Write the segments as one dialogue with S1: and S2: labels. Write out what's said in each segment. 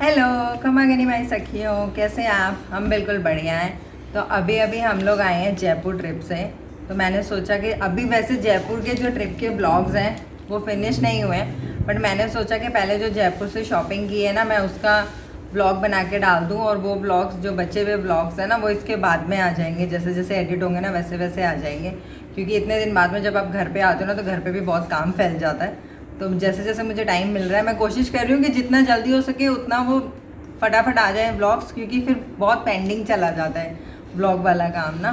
S1: Hello खमागनी भाई सखियों, कैसे हैं आप? हम बिल्कुल बढ़िया हैं। तो अभी अभी हम लोग आए हैं जयपुर ट्रिप से। तो मैंने सोचा कि अभी वैसे जयपुर के जो ट्रिप के ब्लॉग्स हैं वो फिनिश नहीं हुए हैं, बट मैंने सोचा कि पहले जो जयपुर से शॉपिंग की है ना, मैं उसका ब्लॉग बना के डाल दूँ, और वो ब्लॉग्स जो बचे हुए ब्लॉग्स हैं ना वो इसके बाद में आ जाएंगे। जैसे जैसे एडिट होंगे ना वैसे वैसे आ जाएंगे, क्योंकि इतने दिन बाद में जब आप घर पे आते हो ना तो घर पे भी बहुत काम फैल जाता है। तो जैसे जैसे मुझे टाइम मिल रहा है मैं कोशिश कर रही हूँ कि जितना जल्दी हो सके उतना वो फटाफट आ जाए ब्लॉग्स, क्योंकि फिर बहुत पेंडिंग चला जाता है ब्लॉग वाला काम ना।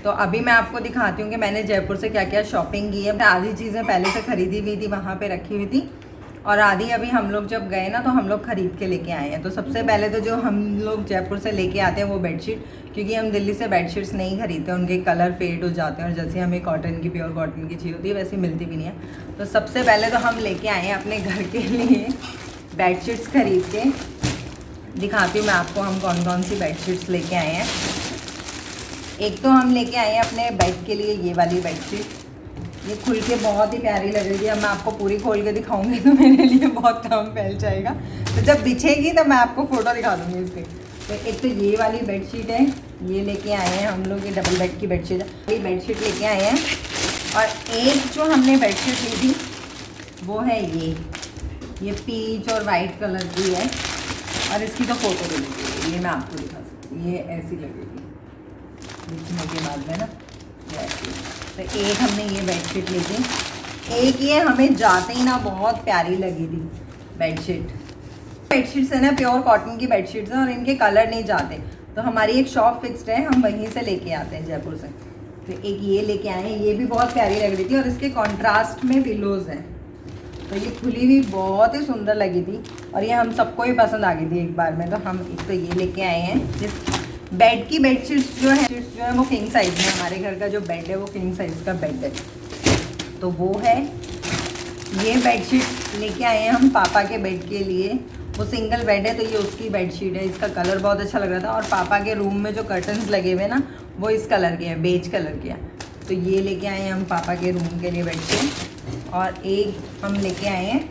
S1: तो अभी मैं आपको दिखाती हूँ कि मैंने जयपुर से क्या क्या शॉपिंग की है। आधी चीज़ें पहले से ख़रीदी हुई थी, वहाँ पे रखी हुई थी, और आधी अभी हम लोग जब गए ना तो हम लोग ख़रीद के लेके आए हैं। तो सबसे पहले तो जो हम लोग जयपुर से लेके आते हैं वो बेडशीट, क्योंकि हम दिल्ली से बेडशीट्स नहीं खरीदते, उनके कलर फेड हो जाते हैं, और जैसे हमें कॉटन की प्योर कॉटन की चाहिए होती है वैसी मिलती भी नहीं है। तो सबसे पहले तो हम लेके आए हैं अपने घर के लिए बेडशीट्स खरीद के। दिखाती हूँ मैं आपको हम कौन कौन सी बेडशीट्स लेके आए हैं। एक तो हम लेके आए हैं अपने बेड के लिए ये वाली बेडशीट, ये खुल के बहुत ही प्यारी लग रही है। अब मैं आपको पूरी खोल के दिखाऊंगी तो मेरे लिए बहुत काम फैल जाएगा, तो जब बिछेगी तो मैं आपको फ़ोटो दिखा दूँगी इसकी। तो एक तो ये वाली बेडशीट है, ये लेके आए हैं हम लोग, ये डबल बेड की बेडशीट है, ये बेडशीट लेके आए हैं। और एक जो हमने बेडशीट ली थी वो है ये पीच और वाइट कलर की है, और इसकी तो फ़ोटो भी लीजिए, ये मैं आपको दिखा सकती हूँ, ये ऐसी लगेगी दिखने के बाद में ना, ये ऐसी। तो एक हमने ये बेडशीट ली थी, एक ये हमें जाते ही ना बहुत प्यारी लगी थी बेडशीट। बेडशीट्स है ना प्योर कॉटन की बेडशीट्स हैं और इनके कलर नहीं जाते, तो हमारी एक शॉप फिक्स्ड है, हम वहीं से लेके आते हैं जयपुर से। तो एक ये लेके आए हैं, ये भी बहुत प्यारी लग रही थी, और इसके कॉन्ट्रास्ट में पिलोज हैं। तो ये खुली हुई बहुत ही सुंदर लगी थी, और ये हम सबको ही पसंद आ गई थी एक बार में। तो हम एक तो ये लेके आए हैं। जिस बेड की बेडशीट्स जो है वो किंग साइज़ में, हमारे घर का जो बेड है वो किंग साइज़ का बेड है, तो वो है। ये बेडशीट लेके आए हैं हम पापा के बेड के लिए, वो सिंगल बेड है तो ये उसकी बेडशीट है। इसका कलर बहुत अच्छा लग रहा था, और पापा के रूम में जो कर्टन्स लगे हुए ना वो इस कलर के हैं, बेज कलर के हैं। तो ये लेके आए हैं हम पापा के रूम के लिए बेडशीट। और एक हम लेके आए हैं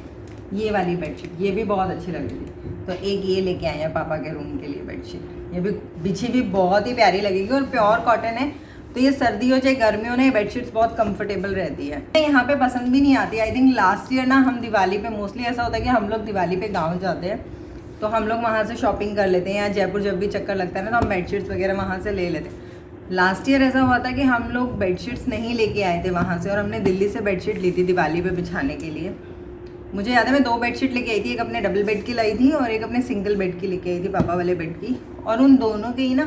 S1: ये वाली बेडशीट, ये भी बहुत अच्छी लग रही थी, तो एक ये लेके आए हैं पापा के रूम के लिए बेडशीट। ये भी बिछी भी बहुत ही प्यारी लगेगी, और प्योर कॉटन है, तो ये सर्दी हो चाहे गर्मी हो ना, ये बेडशीट्स बहुत कंफर्टेबल रहती है। यहाँ पे पसंद भी नहीं आती। आई थिंक लास्ट ईयर ना हम दिवाली पे, मोस्टली ऐसा होता है कि हम लोग दिवाली पे गाँव जाते हैं तो हम लोग वहाँ से शॉपिंग कर लेते हैं, या जयपुर जब भी चक्कर लगता है ना तो हम बेडशीट्स वगैरह वहाँ से ले लेते हैं। लास्ट ईयर ऐसा हुआ था कि हम लोग बेडशीट्स नहीं लेके आए थे वहाँ से, और हमने दिल्ली से बेडशीट ली थी दिवाली पे बिछाने के लिए। मुझे याद है मैं 2 बेडशीट लेके आई थी, एक अपने डबल बेड की लाई थी और एक अपने सिंगल बेड की लेके आई थी, पापा वाले बेड की। और उन दोनों के ही ना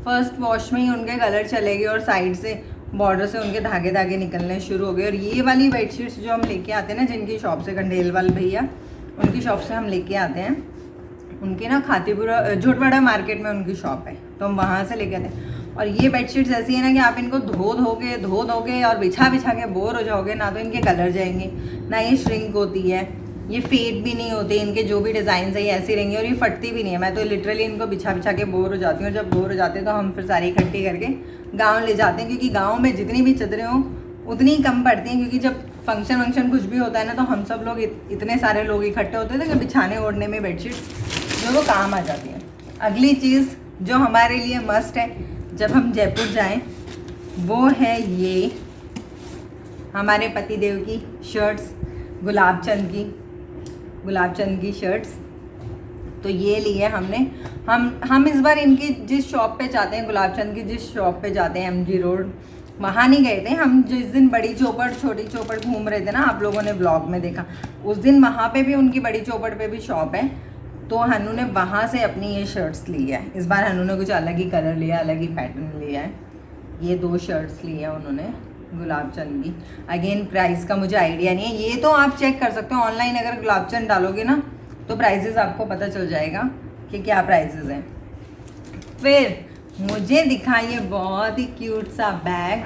S1: फर्स्ट वॉश में ही उनके कलर चले गए, और साइड से बॉर्डर से उनके धागे धागे निकलने शुरू हो गए। और ये वाली बेडशीट्स जो हम लेके आते हैं ना, जिनकी शॉप से, खंडेलवाल भैया उनकी शॉप से हम लेके आते हैं, उनके ना खातीपुरा झोटवाड़ा मार्केट में उनकी शॉप है, तो हम वहाँ से लेके आते हैं। और ये बेडशीट्स ऐसी है ना कि आप इनको धो दोगे और बिछा के बोर हो जाओगे ना, तो इनके कलर जाएंगे ना, ये श्रिंक होती है, ये फेड भी नहीं होते, इनके जो भी डिज़ाइन है ये ऐसी रहेंगी, और ये फटती भी नहीं है। मैं तो लिटरली इनको बिछा के बोर हो जाती हूँ। जब बोर हो जाते हैं तो हम फिर सारी इकट्ठी करके गाँव ले जाते हैं, क्योंकि गाँव में जितनी भी चादरें हों उतनी ही कम पड़ती हैं, क्योंकि जब फंक्शन कुछ भी होता है ना तो हम सब लोग इतने सारे लोग इकट्ठे होते थे कि बिछाने ओढ़ने में बेडशीट जो वो काम आ जाती है। अगली चीज़ जो हमारे लिए मस्ट है जब हम जयपुर जाएं वो है ये हमारे पतिदेव की शर्ट्स, गुलाब चंद की शर्ट्स। तो ये लिए हमने, हम इस बार इनकी जिस शॉप पे जाते हैं, गुलाब चंद की जिस शॉप पे जाते हैं MG रोड, वहाँ नहीं गए थे हम। जिस दिन बड़ी चौपड़ छोटी चौपड़ घूम रहे थे ना, आप लोगों ने ब्लॉग में देखा, उस दिन वहाँ पे भी उनकी बड़ी चौपड़ पे भी शॉप है, तो हनु ने वहाँ से अपनी ये शर्ट्स ली है। इस बार हनु ने कुछ अलग ही कलर लिया, अलग ही पैटर्न लिया है। ये 2 शर्ट्स ली है उन्होंने गुलाब चंद की। अगेन प्राइस का मुझे आइडिया नहीं है, ये तो आप चेक कर सकते हो ऑनलाइन, अगर गुलाब चंद डालोगे ना तो प्राइसेस आपको पता चल जाएगा कि क्या प्राइसेस हैं। फिर मुझे दिखा ये बहुत ही क्यूट सा बैग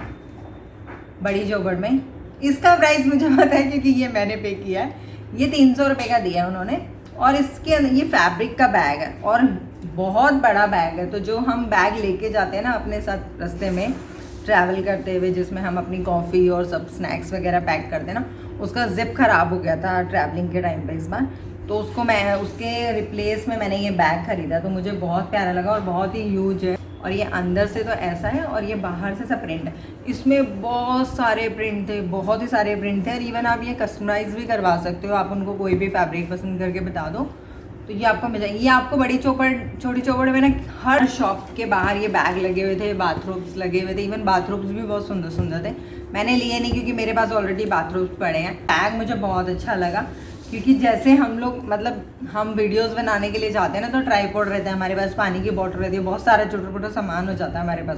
S1: बड़ी चौपड़ में। इसका प्राइस मुझे पता है क्योंकि ये मैंने पे किया है। ये 300 रुपये का दिया है उन्होंने, और इसके अंदर ये फैब्रिक का बैग है और बहुत बड़ा बैग है। तो जो हम बैग लेके जाते हैं ना अपने साथ रास्ते में ट्रैवल करते हुए, जिसमें हम अपनी कॉफ़ी और सब स्नैक्स वगैरह पैक करते हैं ना, उसका जिप ख़राब हो गया था ट्रैवलिंग के टाइम पे इस बार, तो उसको मैं उसके रिप्लेस में मैंने ये बैग ख़रीदा, तो मुझे बहुत प्यारा लगा और बहुत ही ह्यूज है। और ये अंदर से तो ऐसा है और ये बाहर से सब प्रिंट है। इसमें बहुत सारे प्रिंट थे, बहुत ही सारे प्रिंट थे। और इवन आप ये कस्टमाइज़ भी करवा सकते हो, आप उनको कोई भी फैब्रिक पसंद करके बता दो तो ये आपको मिल जाएगी। ये आपको बड़ी चौपड़ छोटी चौपड़ में ना हर शॉप के बाहर ये बैग लगे हुए थे, बाथरूम्स लगे हुए थे। इवन बाथरूम्स भी बहुत सुंदर सुंदर थे। मैंने लिए नहीं क्योंकि मेरे पास ऑलरेडी बाथरूम्स पड़े हैं। बैग मुझे बहुत अच्छा लगा क्योंकि जैसे हम लोग मतलब हम वीडियोस बनाने के लिए जाते हैं ना, तो ट्राइपॉड रहता है हमारे पास, पानी की बॉटल रहती है, बहुत सारा छोटा छोटा सामान हो जाता है हमारे पास,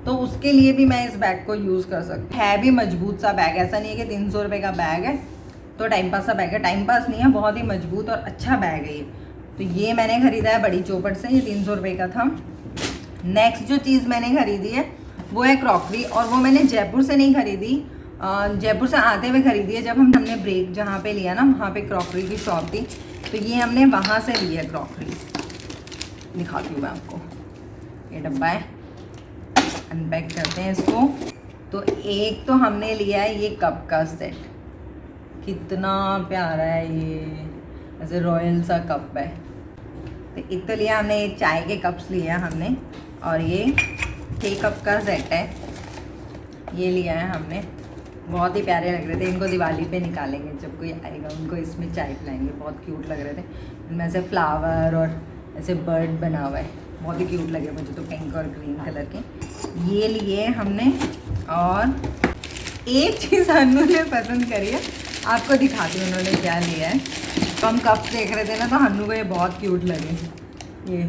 S1: तो उसके लिए भी मैं इस बैग को यूज़ कर सकती हूँ। है भी मजबूत सा बैग, ऐसा नहीं है कि 300 रुपये का बैग है तो टाइम पास सा बैग है। टाइम पास नहीं है, बहुत ही मजबूत और अच्छा बैग है ये। तो ये मैंने ख़रीदा है बड़ी चौपड़ से, ये 300 रुपये का था। नेक्स्ट जो चीज़ मैंने ख़रीदी है वो है क्रॉकरी, और वो मैंने जयपुर से नहीं ख़रीदी, जयपुर से आते हुए ख़रीदी है। जब हमने ब्रेक जहाँ पे लिया ना, वहाँ पे क्रॉकरी की शॉप थी, तो ये हमने वहाँ से ली है क्रॉकरी। दिखाती हूँ मैं आपको, ये डब्बा है, अनपैक करते हैं इसको। तो एक तो हमने लिया है ये कप का सेट, कितना प्यारा है ये, ऐसे रॉयल सा कप है। तो एक तो लिया हमने, ये चाय के कप्स लिया हमने, और ये टी कप का सेट है, ये लिया है हमने। बहुत ही प्यारे लग रहे थे, इनको दिवाली पे निकालेंगे, जब कोई आएगा उनको इसमें चाय पिलाएंगे। बहुत क्यूट लग रहे थे, इनमें से फ्लावर और ऐसे बर्ड बना हुआ है, बहुत ही क्यूट लगे मुझे तो, पिंक और ग्रीन कलर के। ये लिए हमने, और एक चीज़ अनु ने पसंद करी है, आपको दिखाती हूँ उन्होंने क्या लिया है। तो हम कप्स देख रहे थे ना, तो हन्नू को ये बहुत क्यूट लगे, ये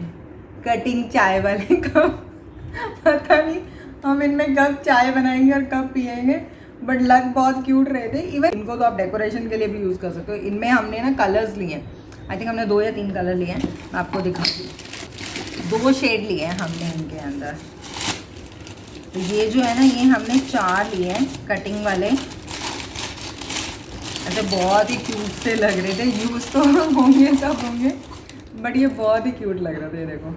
S1: कटिंग चाय वाले कप। पता नहीं हम इनमें कब चाय बनाएंगे और कब पिएंगे, बट लग बहुत क्यूट रहे थे। इवन इनको तो आप डेकोरेशन के लिए भी यूज़ कर सकते हो। इनमें हमने ना कलर्स लिए हैं, आई थिंक हमने 2 या 3 कलर लिए हैं, मैं आपको दिखाती हूँ। 2 शेड लिए हैं हमने इनके अंदर। तो ये जो है ना, ये हमने 4 लिए हैं कटिंग वाले, ऐसे बहुत ही क्यूट से लग रहे थे। यूज़ तो होंगे सब होंगे, बट ये बहुत ही क्यूट लग रहे थे। देखो,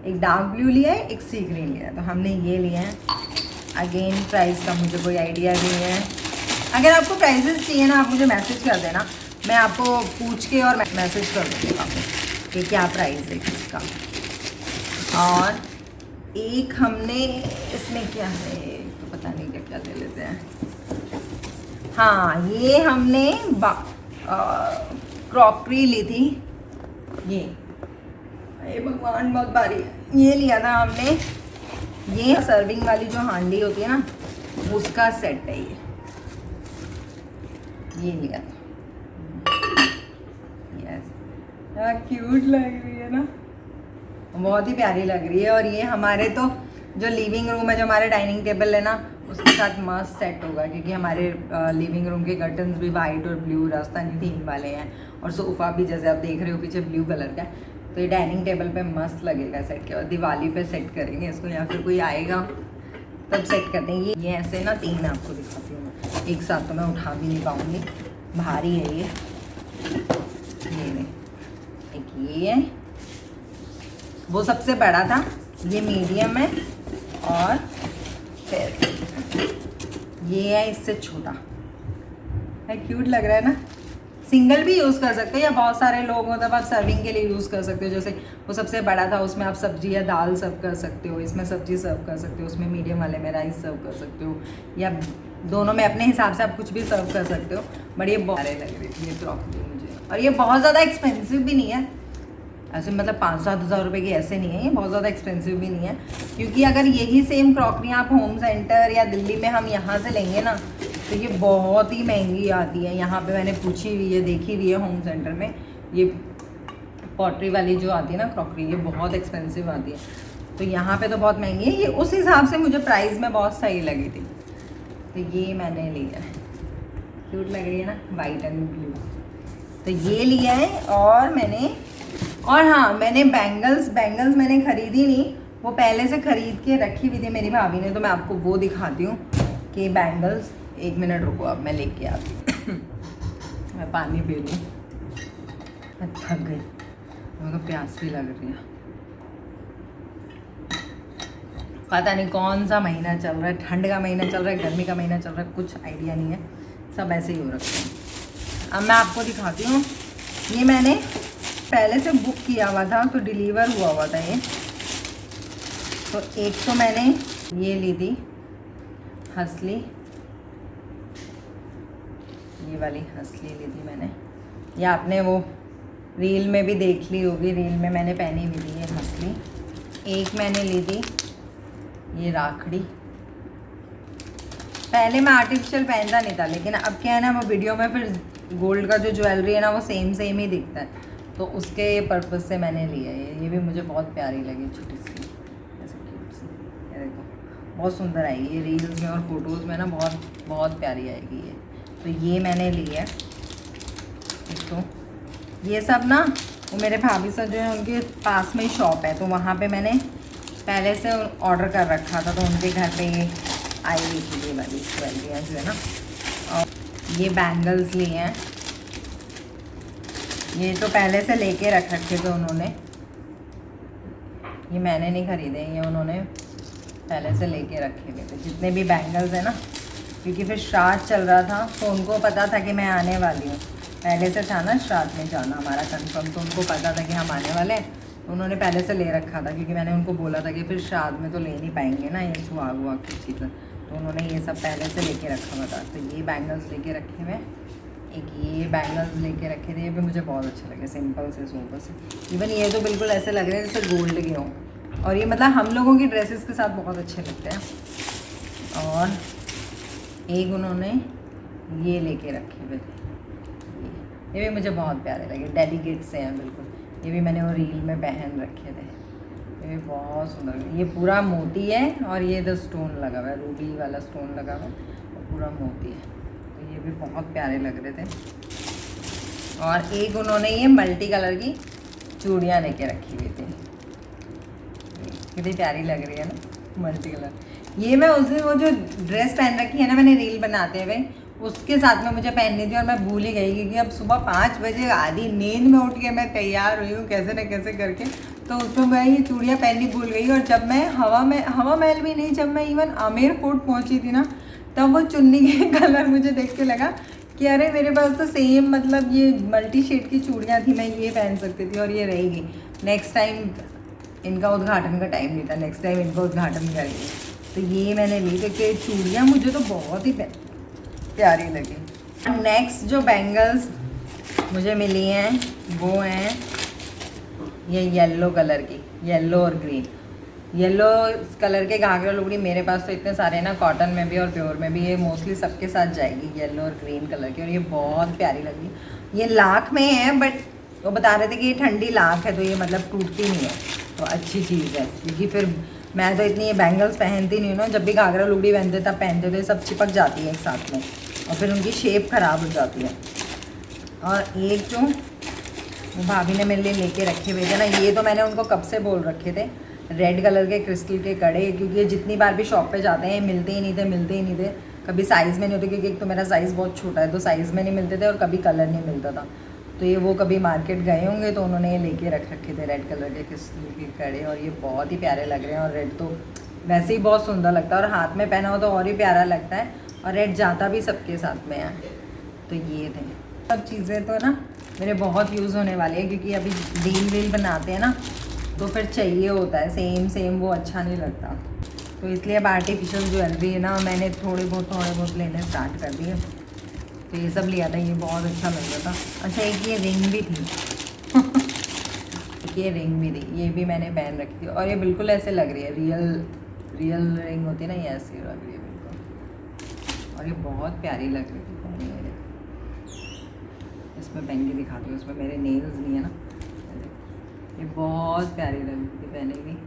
S1: एक डार्क ब्लू लिया है, एक सी ग्रीन लिया है, तो हमने ये लिए हैं। अगेन प्राइस का मुझे कोई आइडिया नहीं है, अगर आपको प्राइसेस चाहिए ना, आप मुझे मैसेज कर देना, मैं आपको पूछ के और मैसेज कर दूँगी आपको कि क्या प्राइस है इसका। और एक हमने इसमें क्या है तो पता नहीं क्या क्या ले लेते हैं। हाँ, ये हमने क्रॉकरी ली थी, ये भगवान बहुत भारी है, ये लिया था हमने। ये सर्विंग वाली जो हांडी होती है ना, उसका सेट है ये लिया था। यस, क्यूट लग रही है ना, बहुत ही प्यारी लग रही है। और ये हमारे तो जो लिविंग रूम है, जो हमारे डाइनिंग टेबल है ना, उसके साथ मस्त सेट होगा, क्योंकि हमारे लिविंग रूम के कर्टन्स भी वाइट और ब्लू राजस्थानी थीम वाले हैं, और सोफ़ा भी जैसे आप देख रहे हो पीछे ब्लू कलर का। तो ये डाइनिंग टेबल पे मस्त लगेगा सेट के बाद। दिवाली पे सेट करेंगे इसको, या फिर कोई आएगा तब सेट करते हैं। ये ऐसे ना 3 आपको दिखाती हूँ मैं, एक साथ तो मैं उठा भी नहीं पाऊँगी, भारी है ये एक ये है, वो सबसे बड़ा था, ये मीडियम है, और फिर ये है इससे छोटा है। क्यूट लग रहा है ना। सिंगल भी यूज़ कर सकते हो, या बहुत सारे लोग मतलब आप सर्विंग के लिए यूज़ कर सकते हो। जैसे वो सबसे बड़ा था, उसमें आप सब्जी या दाल सर्व कर सकते हो, इसमें सब्जी सर्व कर सकते हो, उसमें मीडियम वाले में राइस सर्व कर सकते हो, या दोनों में अपने हिसाब से आप कुछ भी सर्व कर सकते हो। बट ये बहुत लग रही थी ये क्रॉकरी मुझे, और ये बहुत ज़्यादा एक्सपेंसिव भी नहीं है ऐसे, मतलब 5-7 हज़ार रुपये की ऐसे नहीं है, ये बहुत ज़्यादा एक्सपेंसिव भी नहीं है। क्योंकि अगर यही सेम क्रॉकरी आप होम सेंटर या दिल्ली में हम यहाँ से लेंगे ना, तो ये बहुत ही महंगी आती है। यहाँ पे मैंने पूछी हुई है, देखी हुई है होम सेंटर में, ये पॉटरी वाली जो आती है ना क्रॉकरी, ये बहुत एक्सपेंसिव आती है। तो यहाँ पे तो बहुत महंगी है, ये उस हिसाब से मुझे प्राइस में बहुत सही लगी थी, तो ये मैंने लिया है। क्यूट लग रही है ना, वाइट एंड ब्लू, तो ये लिया है। और हाँ, मैंने बैंगल्स मैंने ख़रीदी नहीं, वो पहले से ख़रीद के रखी हुई थी मेरी भाभी ने, तो मैं आपको वो दिखाती हूँ कि बैंगल्स। 1 मिनट रुको, अब मैं लेके आती हूँ। मैं पानी पी लूँ, मैं थक गई, मेरे को प्यास भी लग रही है। पता नहीं कौन सा महीना चल रहा है, ठंड का महीना चल रहा है, गर्मी का महीना चल रहा है, कुछ आइडिया नहीं है, सब ऐसे ही हो रखते हैं। अब मैं आपको दिखाती हूँ ये मैंने पहले से बुक किया हुआ था, तो डिलीवर हुआ था ये। तो एक तो मैंने ये ली थी हंसली, ये वाली हंसली ली थी मैंने। ये आपने वो रील में भी देख ली होगी, रील में मैंने पहनी हुई थी ये हंसली। एक मैंने ली थी ये राखड़ी। पहले मैं आर्टिफिशियल पहनता नहीं था, लेकिन अब क्या है ना, वो वीडियो में फिर गोल्ड का जो ज्वेलरी है ना, वो सेम सेम ही दिखता है, तो उसके पर्पज़ से मैंने लिया ये भी मुझे बहुत प्यारी लगी, छोटी सी ऐसे क्यूट सी। ये देखो बहुत सुंदर आएगी ये रील्स में और फोटोज़ में ना, बहुत बहुत प्यारी आएगी ये। तो ये मैंने ली है। तो ये सब ना वो मेरे भाभी से जो है उनके पास में ही शॉप है, तो वहाँ पे मैंने पहले से ऑर्डर कर रखा था, तो उनके घर पे ये आई हुई थी ये वाली ज्वेलरी जो है ना। और ये बैंगल्स लिए हैं, ये तो पहले से लेके रख रखे थे उन्होंने, ये मैंने नहीं ख़रीदे, ये उन्होंने पहले से लेके रखे हुए थे जितने भी बैंगल्स हैं ना, क्योंकि फिर श्राद्ध चल रहा था, तो उनको पता था कि मैं आने वाली हूँ। पहले से था ना श्राद्ध में जाना हमारा कंफर्म, तो उनको पता था कि हम आने वाले हैं, तो उन्होंने पहले से ले रखा था, क्योंकि मैंने उनको बोला था कि फिर श्राद्ध में तो ले नहीं पाएंगे ना ये सुहाग वुहाग की चीज़ें, तो उन्होंने ये सब पहले से लेके रखा हुआ था। तो ये बैंगल्स लेके रखे हुए, एक ये बैंगल्स लेके रखे थे, ये भी मुझे बहुत अच्छे लगे, सिंपल से सोबर से। इवन ये तो बिल्कुल ऐसे लग रहे हैं जैसे गोल्ड के हों, और ये मतलब हम लोगों की ड्रेसेस के साथ बहुत अच्छे लगते हैं। और एक उन्होंने ये लेके रखे हुए थे, ये भी मुझे बहुत प्यारे लगे, डेलीकेट से हैं बिल्कुल, ये भी मैंने वो रील में पहन रखे थे, ये भी बहुत सुंदर। ये पूरा मोती है और ये इधर स्टोन लगा हुआ है, रूबी वाला स्टोन लगा हुआ है और पूरा मोती है, तो ये भी बहुत प्यारे लग रहे थे। और एक उन्होंने ये मल्टी कलर की चूड़ियाँ लेके रखी हुई थी, कितनी प्यारी लग रही है ना मल्टी कलर। ये मैं उस दिन वो जो ड्रेस पहन रखी है ना मैंने रील बनाते हुए, उसके साथ में मुझे पहननी थी और मैं भूल ही गई, क्योंकि अब सुबह 5 बजे आधी नींद में उठ के मैं तैयार हुई हूँ कैसे न कैसे करके, तो उसमें मैं ये चूड़ियाँ पहननी भूल गई। और जब मैं हवा महल भी नहीं, जब मैं इवन आमेर फोर्ट पहुँची थी ना, तब वो चुन्नी के कलर मुझे देख के लगा कि अरे मेरे पास तो सेम मतलब ये मल्टी शेड की चूड़ियाँ थी, मैं ये पहन सकती थी और ये रहेगी। नेक्स्ट टाइम इनका उद्घाटन का टाइम नहीं था, नेक्स्ट टाइम इनका उद्घाटन करेंगे, तो ये मैंने ली, क्योंकि चूड़ियाँ मुझे तो बहुत ही प्यारी लगी। नेक्स्ट जो बैंगल्स मुझे मिली हैं वो हैं ये येलो कलर की, येलो और ग्रीन। येलो कलर के घाघरा लुगड़ी मेरे पास तो इतने सारे ना, कॉटन में भी और प्योर में भी, ये मोस्टली सबके साथ जाएगी येलो और ग्रीन कलर की, और ये बहुत प्यारी लगी। ये लाख में है, बट वो बता रहे थे कि ये ठंडी लाख है, तो ये मतलब टूटती नहीं है, तो अच्छी चीज़ है। क्योंकि फिर मैं तो इतनी ये बैंगल्स पहनती नहीं हूँ ना, जब भी घाघरा लुगड़ी पहनते तब पहनते थे, सब चिपक जाती है एक साथ में और फिर उनकी शेप ख़राब हो जाती है। और एक जो वो भाभी ने मेरे लिए लेके रखे हुए थे ना, ये तो मैंने उनको कब से बोल रखे थे, रेड कलर के क्रिस्टल के कड़े, क्योंकि जितनी बार भी शॉप पे जाते हैं मिलते ही नहीं थे, कभी साइज़ में नहीं होते, क्योंकि एक तो मेरा साइज़ बहुत छोटा है, तो साइज़ में नहीं मिलते थे और कभी कलर नहीं मिलता था। तो ये वो कभी मार्केट गए होंगे तो उन्होंने ये लेके रख रखे थे रेड कलर के क्रिस्टल के कड़े, और ये बहुत ही प्यारे लग रहे हैं। और रेड तो वैसे ही बहुत सुंदर लगता है, और हाथ में पहना हो तो और ही प्यारा लगता है, और रेड जाता भी सबके साथ में है। तो ये थे सब चीज़ें तो ना मेरे बहुत यूज़ होने वाले हैं, क्योंकि अभी रील बनाते हैं ना, तो फिर चाहिए होता है सेम वो अच्छा नहीं लगता, तो इसलिए अब आर्टिफिशियल ज्वेलरी है ना मैंने थोड़े बहुत लेने स्टार्ट कर दिए। तो ये सब लिया था, ये बहुत अच्छा लग रहा था। अच्छा एक ये रिंग भी थी ये रिंग भी थी, ये भी मैंने पहन रखी थी, और ये बिल्कुल ऐसे लग रही है रियल रिंग होती है ना, ये ऐसी लग रही है बिल्कुल, और ये बहुत प्यारी लग रही थी पहनी मेरे। इसमें पहन के दिखाती हूँ, उसमें मेरे नेल्स नहीं है ना, ये बहुत प्यारी लग रही थी पहनी हुई।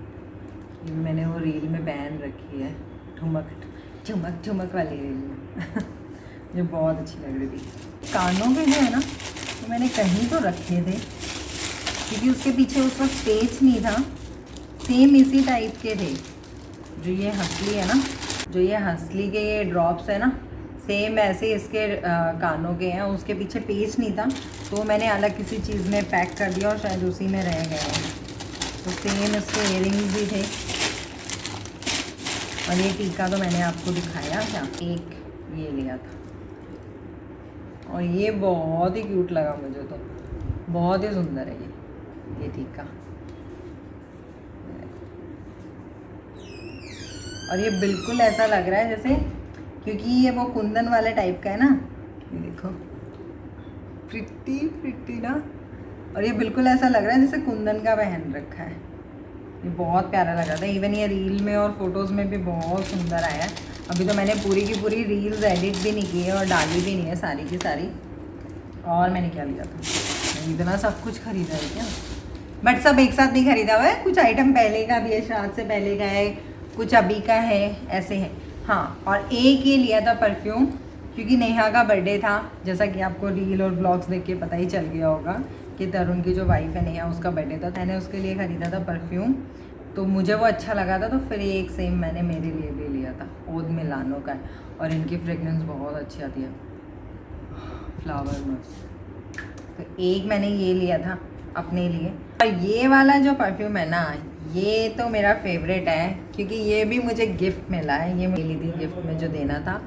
S1: ये मैंने वो रील में पहन रखी है, ठुमक वाली रील में ये बहुत अच्छी लग रही थी। कानों के जो है ना तो मैंने कहीं तो रखे थे, क्योंकि उसके पीछे उस वक्त पेच नहीं था, सेम इसी टाइप के थे। जो ये हंसली है ना, जो ये हंसली के ये ड्रॉप्स है ना, सेम ऐसे इसके कानों के हैं, उसके पीछे पेच नहीं था, तो मैंने अलग किसी चीज़ में पैक कर दिया और शायद उसी में रह गए हैं। तो सेम इसके इयरिंग्स भी थे, और ये टीका तो मैंने आपको दिखाया क्या, एक ये लिया था, और ये बहुत ही क्यूट लगा मुझे, तो बहुत ही सुंदर है ये ठीक का। और ये बिल्कुल ऐसा लग रहा है जैसे, क्योंकि ये वो कुंदन वाले टाइप का है ना, ये देखो प्रिटी प्रिटी ना, और ये बिल्कुल ऐसा लग रहा है जैसे कुंदन का पहन रखा है। ये बहुत प्यारा लग रहा था, इवन ये रील में और फोटोज़ में भी बहुत सुंदर आया। अभी तो मैंने पूरी की पूरी रील्स एडिट भी नहीं की है और डाली भी नहीं है सारी की सारी। और मैंने क्या लिया था, इतना सब कुछ खरीदा है क्या, बट सब एक साथ नहीं खरीदा हुआ है, कुछ आइटम पहले का भी है, शायद से पहले का है, कुछ अभी का है, ऐसे है। हाँ, और एक ये लिया था परफ्यूम, क्योंकि नेहा का बर्थडे था, जैसा कि आपको रील और ब्लॉग्स देख के पता ही चल गया होगा कि तरुण की जो वाइफ है नेहा, उसका बर्थडे था। मैंने उसके लिए ख़रीदा था परफ्यूम, तो मुझे वो अच्छा लगा था, तो फिर एक सेम मैंने मेरे लिए भी लिया था, ओद मिलानो का है, और इनकी फ्रेगरेंस बहुत अच्छी आती है, फ्लावर मस्त। तो एक मैंने ये लिया था अपने लिए। और ये वाला जो परफ्यूम है ना, ये तो मेरा फेवरेट है, क्योंकि ये भी मुझे गिफ्ट मिला है, ये मिली थी गिफ्ट में जो देना था।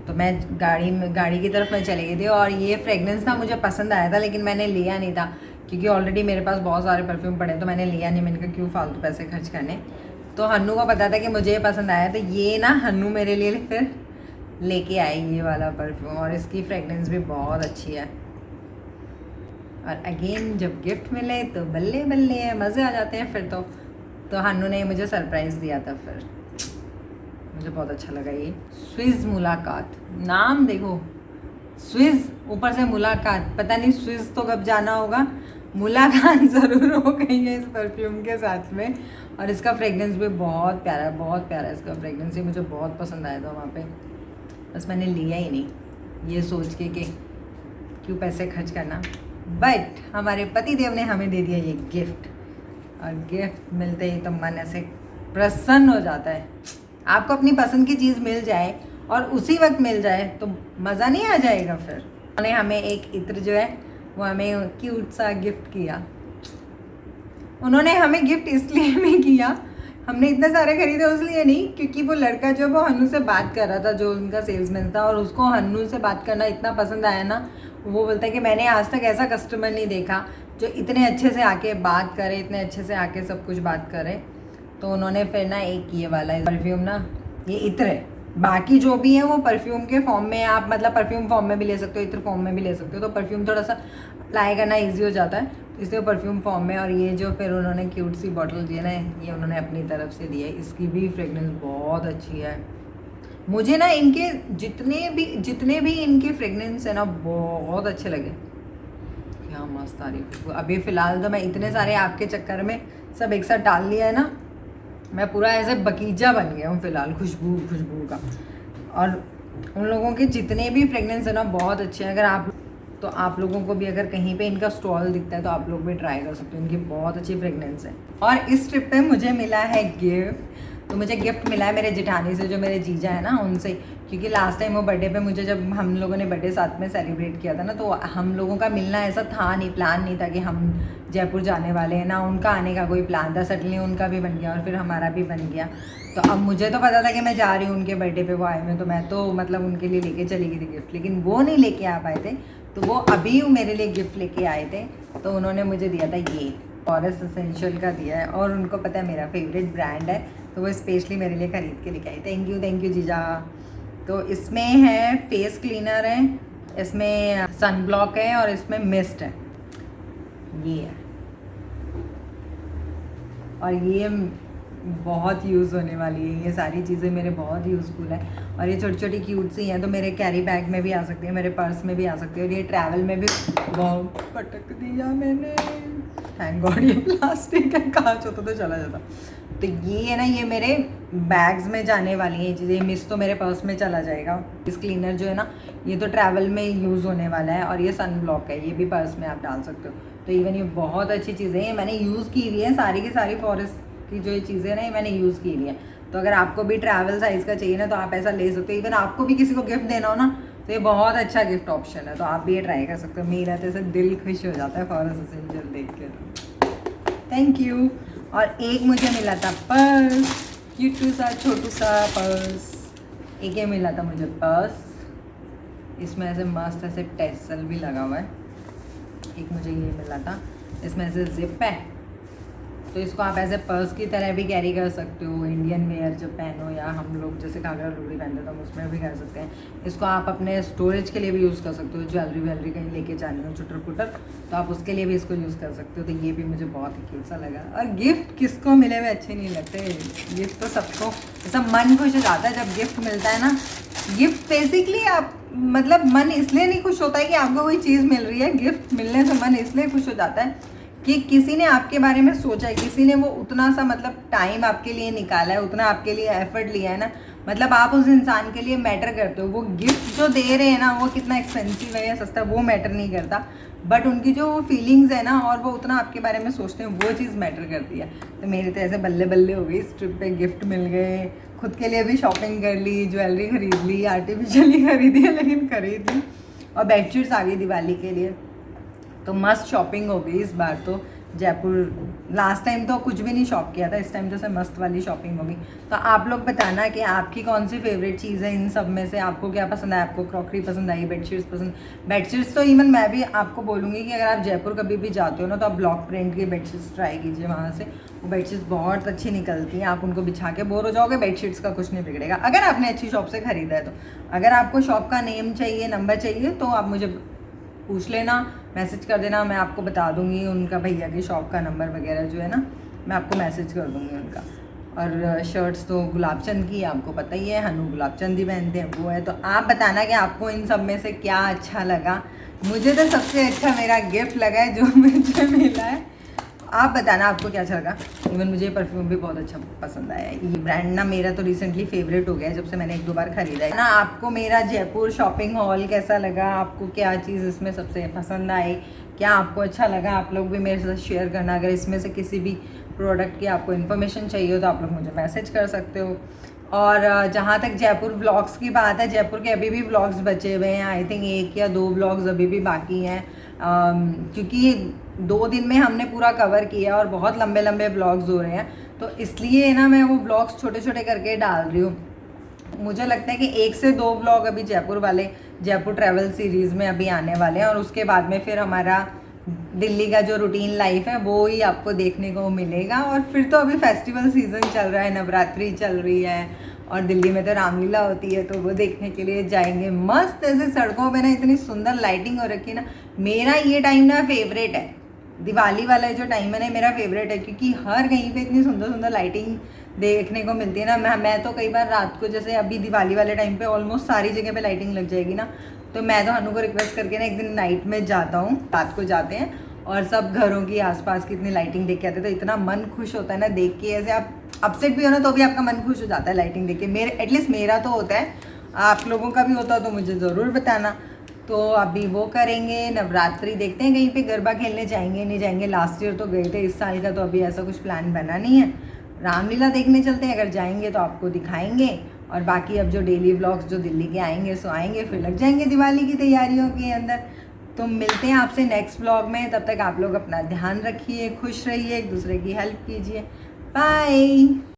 S1: तो मैं गाड़ी की तरफ मैं चली गई थी, और ये फ्रेगरेंस ना मुझे पसंद आया था, लेकिन मैंने लिया नहीं था, क्योंकि ऑलरेडी मेरे पास बहुत सारे परफ्यूम पड़े, तो मैंने लिया नहीं। मैंने कहा क्यों फालतू पैसे खर्च करने। तो हन्नू को पता था कि मुझे ये पसंद आया, तो ये ना हन्नू मेरे लिए फिर लेके आई ये वाला परफ्यूम, और इसकी फ्रेगरेंस भी बहुत अच्छी है। और अगेन जब गिफ्ट मिले तो बल्ले बल्ले मज़े आ जाते हैं फिर तो हन्नू ने मुझे सरप्राइज़ दिया था, फिर मुझे बहुत अच्छा लगा। ये स्विस मुलाकात, नाम देखो, स्विस ऊपर से मुलाकात, पता नहीं स्विस तो कब जाना होगा, मुलाकात ज़रूर हो गई है इस परफ्यूम के साथ में। और इसका फ्रेगरेंस भी बहुत प्यारा है, बहुत प्यारा है इसका फ्रेगरेंस, ये मुझे बहुत पसंद आया था वहाँ पे। बस मैंने लिया ही नहीं, ये सोच के कि क्यों पैसे खर्च करना। बट हमारे पति देव ने हमें दे दिया ये गिफ्ट, और गिफ्ट मिलते ही तो मन ऐसे प्रसन्न हो जाता है। आपको अपनी पसंद की चीज़ मिल जाए और उसी वक्त मिल जाए तो मज़ा नहीं आ जाएगा। फिर उन्होंने हमें एक इत्र जो है वो हमें क्यूट सा गिफ्ट किया। उन्होंने हमें गिफ्ट इसलिए भी किया, हमने इतने सारे खरीदे उसलिए नहीं, क्योंकि वो लड़का जो वो हन्नू से बात कर रहा था, जो उनका सेल्समैन था, और उसको हन्नू से बात करना इतना पसंद आया ना, वो बोलता है कि मैंने आज तक ऐसा कस्टमर नहीं देखा जो इतने अच्छे से आके बात करे, इतने अच्छे से आके सब कुछ बात करे। तो उन्होंने फिर ना एक ये वाला परफ्यूम ना, ये इत्र है, बाकी जो भी है वो परफ्यूम के फॉर्म में, आप मतलब परफ्यूम फॉर्म में भी ले सकते हो, इत्र फॉर्म में भी ले सकते हो, तो परफ्यूम थोड़ा सा लाई करना ईजी हो जाता है, इसलिए परफ्यूम फॉर्म में। और ये जो फिर उन्होंने क्यूट सी बॉटल दी है ना, ये उन्होंने अपनी तरफ से दी है, इसकी भी फ्रेगरेंस बहुत अच्छी है। मुझे ना इनके जितने भी इनके फ्रेगरेंस है ना बहुत अच्छे लगे, क्या मस्त आ रही। अभी फ़िलहाल तो मैं इतने सारे आपके चक्कर में सब एक साथ डाल लिया है ना, मैं पूरा ऐसे बगीचा बन गया हूँ फ़िलहाल खुशबू का। और उन लोगों के जितने भी फ्रेगरेंस है ना बहुत अच्छे हैं। अगर आप लोगों को भी अगर कहीं पे इनका स्टॉल दिखता है तो आप लोग भी ट्राई कर सकते हो, इनकी बहुत अच्छी फ्रेगरेंस है। और इस ट्रिप पे मुझे मिला है गिफ्ट, तो मुझे गिफ्ट मिला है मेरे जेठानी से, जो मेरे जीजा है ना उनसे, क्योंकि लास्ट टाइम वो बर्थडे पे मुझे, जब हम लोगों ने बर्थडे साथ में सेलिब्रेट किया था ना, तो हम लोगों का मिलना ऐसा था नहीं, प्लान नहीं था कि हम जयपुर जाने वाले हैं ना, उनका आने का कोई प्लान था। सडनली उनका भी बन गया और फिर हमारा भी बन गया। तो अब मुझे तो पता था कि मैं जा रही हूँ उनके बर्थडे पे, वो आए हुए, तो मैं तो मतलब उनके लिए लेके चली गई थी गिफ्ट, लेकिन वो नहीं लेके आ पाए थे, तो वो अभी मेरे लिए गिफ्ट लेके आए थे। तो उन्होंने मुझे दिया था ये फॉरेस्ट एसेंशियल का दिया है, और उनको पता है मेरा फेवरेट ब्रांड है, तो वो स्पेशली मेरे लिए ख़रीद के लेके आई। थैंक यू जीजा। तो इसमें है फेस क्लीनर है, इसमें सन ब्लॉक है, और इसमें मिस्ट है, ये है। और ये बहुत यूज़ होने वाली है, ये सारी चीज़ें मेरे बहुत यूज़फुल है। और ये छोटी छोटी क्यूट सी हैं, तो मेरे कैरी बैग में भी आ सकती है, मेरे पर्स में भी आ सकती है, और ये ट्रैवल में भी। बहुत पटक दिया मैंने, थैंक गॉड ये प्लास्टिक है, कांच होता तो चला जाता। तो ये है ना, ये मेरे बैग्स में जाने वाली है ये चीज़ें, मिस तो मेरे पर्स में चला जाएगा। इस क्लीनर जो है ना, ये तो ट्रैवल में यूज़ होने वाला है, और ये सन ब्लॉक है, ये भी पर्स में आप डाल सकते हो। तो इवन ये बहुत अच्छी चीज़ें हैं, मैंने यूज़ की हुई है सारी की सारी, फॉरेस्ट की जो ये चीज़ें ना ये मैंने यूज़ की हुई है। तो अगर आपको भी ट्रैवल साइज़ का चाहिए ना, तो आप ऐसा ले सकते हो। इवन आपको भी किसी को गिफ्ट देना हो ना, तो ये बहुत अच्छा गिफ्ट ऑप्शन है, तो आप भी ये ट्राई कर सकते हो। मेरा तो ऐसे दिल खुश हो जाता है फॉरेस्ट एसेंशियल देख के। Thank you. और एक मुझे मिला था पर्स, क्यूट सा छोटू सा पर्स, एक ये मिला था मुझे पर्स, इसमें ऐसे मस्त ऐसे टेसल भी लगा हुआ है। एक मुझे ये मिला था, इसमें से जिप है, तो इसको आप एज ए पर्स की तरह भी कैरी कर सकते हो, इंडियन वेयर जब पहनो या हम लोग जैसे घाघरा लुगड़ी पहनते तो हम उसमें भी कर सकते हैं। इसको आप अपने स्टोरेज के लिए भी यूज़ कर सकते हो, ज्वेलरी वेलरी कहीं लेके जानी हो चुटर पुटर तो आप उसके लिए भी इसको यूज़ कर सकते हो। तो ये भी मुझे बहुत ही क्यूट सा लगा। और गिफ्ट किसको मिले हुए अच्छे नहीं लगते, गिफ्ट तो सबको ऐसा मन खुश हो जाता है जब गिफ्ट मिलता है ना। गिफ्ट बेसिकली आप मतलब मन इसलिए नहीं खुश होता है कि आपको कोई चीज़ मिल रही है, गिफ्ट मिलने से मन इसलिए खुश हो जाता है कि किसी ने आपके बारे में सोचा है, किसी ने वो उतना सा मतलब टाइम आपके लिए निकाला है, उतना आपके लिए एफर्ट लिया है ना, मतलब आप उस इंसान के लिए मैटर करते हो। वो गिफ्ट जो दे रहे हैं ना वो कितना एक्सपेंसिव है या सस्ता वो मैटर नहीं करता, बट उनकी जो फीलिंग्स है ना और वो उतना आपके बारे में सोचते हैं वो चीज़ मैटर करती है। तो मेरी तो ऐसे बल्ले बल्ले हो गई, इस ट्रिप पे गिफ्ट मिल गए, खुद के लिए भी शॉपिंग कर ली, ज्वेलरी खरीद ली, आर्टिफिशियली खरीदी है लेकिन खरीद ली, और बेडशीट्स आ गई दिवाली के लिए। तो मस्त शॉपिंग हो गई इस बार तो जयपुर। लास्ट टाइम तो कुछ भी नहीं शॉप किया था, इस टाइम तो से मस्त वाली शॉपिंग होगी। तो आप लोग बताना कि आपकी कौन सी फेवरेट चीज़ है इन सब में से, आपको क्या पसंद है, आपको क्रॉकरी पसंद आई, बेडशीट्स पसंद। बेडशीट्स तो इवन मैं भी आपको बोलूँगी कि अगर आप जयपुर कभी भी जाते हो ना तो आप ब्लॉक प्रिंट की बेडशीट्स ट्राई कीजिए वहाँ से, वो बेडशीट्स बहुत अच्छी निकलती हैं। आप उनको बिछा के बोर हो जाओगे, बेडशीट्स का कुछ नहीं बिगड़ेगा अगर आपने अच्छी शॉप से ख़रीदा है तो। अगर आपको शॉप का नेम चाहिए, नंबर चाहिए तो आप मुझे पूछ लेना, मैसेज कर देना, मैं आपको बता दूंगी उनका भैया की शॉप का नंबर वगैरह जो है ना, मैं आपको मैसेज कर दूंगी उनका। और शर्ट्स तो गुलाब चंद की आपको पता ही है, हनु गुलाब चंद ही पहनते हैं वो है। तो आप बताना कि आपको इन सब में से क्या अच्छा लगा। मुझे तो सबसे अच्छा मेरा गिफ्ट लगा है जो मुझे मिला है। आप बताना आपको क्या अच्छा लगा। इवन मुझे परफ्यूम भी बहुत अच्छा पसंद आया है, ये ब्रांड ना मेरा तो रिसेंटली फेवरेट हो गया है जब से मैंने 1-2 बार खरीदा है ना। आपको मेरा जयपुर शॉपिंग हॉल कैसा लगा, आपको क्या चीज़ इसमें सबसे पसंद आई, क्या आपको अच्छा लगा, आप लोग भी मेरे साथ शेयर करना। अगर इसमें से किसी भी प्रोडक्ट की आपको इन्फॉर्मेशन चाहिए हो तो आप लोग मुझे मैसेज कर सकते हो। और जहाँ तक जयपुर व्लॉग्स की बात है, जयपुर के अभी भी व्लॉग्स बचे हुए हैं, आई थिंक 1 या 2 व्लॉग्स अभी भी बाकी हैं, क्योंकि 2 दिन में हमने पूरा कवर किया और बहुत लंबे लंबे व्लॉग्स हो रहे हैं, तो इसलिए ना मैं वो व्लॉग्स छोटे छोटे करके डाल रही हूँ। मुझे लगता है कि 1 से 2 व्लॉग अभी जयपुर वाले, जयपुर ट्रैवल सीरीज़ में अभी आने वाले हैं, और उसके बाद में फिर हमारा दिल्ली का जो रूटीन लाइफ है वो ही आपको देखने को मिलेगा। और फिर तो अभी फेस्टिवल सीज़न चल रहा है, नवरात्रि चल रही है, और दिल्ली में तो रामलीला होती है तो वो देखने के लिए जाएंगे। मस्त ऐसे सड़कों पे ना इतनी सुंदर लाइटिंग हो रखी है ना। मेरा ये टाइम ना फेवरेट है, दिवाली वाला जो टाइम है ना मेरा फेवरेट है, क्योंकि हर कहीं पे इतनी सुंदर सुंदर लाइटिंग देखने को मिलती है ना। मैं तो कई बार रात को, जैसे अभी दिवाली वाले टाइम पे ऑलमोस्ट सारी जगह पे लाइटिंग लग जाएगी ना, तो मैं तो हनु को रिक्वेस्ट करके ना एक दिन नाइट में जाता हूँ, रात को जाते हैं और सब घरों की आसपास की इतनी लाइटिंग देख के आते हैं, तो इतना मन खुश होता है ना देख के। ऐसे आप अपसेट भी हो ना तो भी आपका मन खुश हो जाता है लाइटिंग देख के। मेरे एटलीस्ट मेरा तो होता है, आप लोगों का भी होता हो तो मुझे ज़रूर बताना। तो अभी वो करेंगे, नवरात्रि देखते हैं कहीं पे गरबा खेलने जाएंगे नहीं जाएंगे। लास्ट ईयर तो गए थे, इस साल का तो अभी ऐसा कुछ प्लान बना नहीं है। रामलीला देखने चलते हैं, अगर जाएंगे तो आपको दिखाएंगे। और बाकी अब जो डेली व्लॉग्स जो दिल्ली के आएंगे सो आएंगे, फिर लग जाएंगे दिवाली की तैयारियों के अंदर। तो मिलते हैं आपसे नेक्स्ट व्लॉग में, तब तक आप लोग अपना ध्यान रखिए, खुश रहिए, एक दूसरे की हेल्प कीजिए। बाय।